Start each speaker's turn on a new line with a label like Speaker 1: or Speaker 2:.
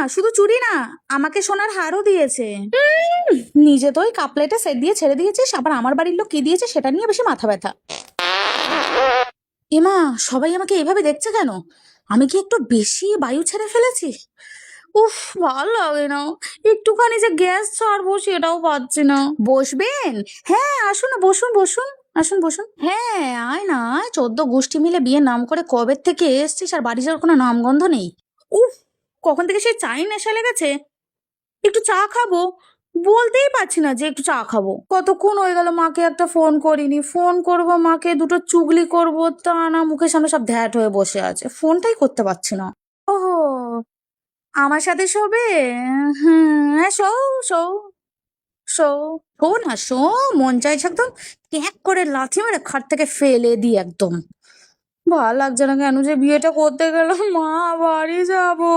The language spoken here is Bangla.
Speaker 1: শুধু চুড়ি না, আমাকে সোনার হারও দিয়েছে। নিজে তো ওই কাপ প্লেটে সেট দিয়ে ছেড়ে দিয়েছিস, আবার আমার বাড়ির লোক কি দিয়েছে সেটা নিয়ে বেশি মাথা ব্যথা। এমা, সবাই আমাকে এভাবে দেখছে কেন? আমি কি একটু বেশি বায়ু ছেড়ে ফেলেছি? উফ, ভালো লাগে না। একটুখানি যে গ্যাস ছাড়বো সেটাও পাচ্ছি না। বসবেন? হ্যাঁ, আসুন না, বসুন বসুন। আসুন বসুন। হ্যাঁ, আয় না আয়। 14 গোষ্ঠী মিলে বিয়ের নাম করে কবে থেকে এসছিস আর বাড়ি যাওয়ার কোনো নামগন্ধ নেই। উফ, কখন থেকে সেই চাই নেশা লেগেছে। একটু চা খাবো, বলতেই পারছি না যে একটু চা খাবো। কতক্ষণ হয়ে গেল মাকে একটা ফোন করিনি। ফোন করব মাকে, দুটো চুগলি করব, তা না, মুখের সামনে সব ধ্যাট হয়ে বসে আছে, ফোনটাই করতে পারছি না। ওহো, আমার সাথে শোবে? হ্যাঁ, শো শো শো। শো না শো, মন চাইছে একদম ক্যাক করে লাথি মেরে খাট থেকে ফেলে দিই একদম। ভাল লাগছে না কেন যে বিয়েটা করতে গেলাম, মা বাড়ি যাবো।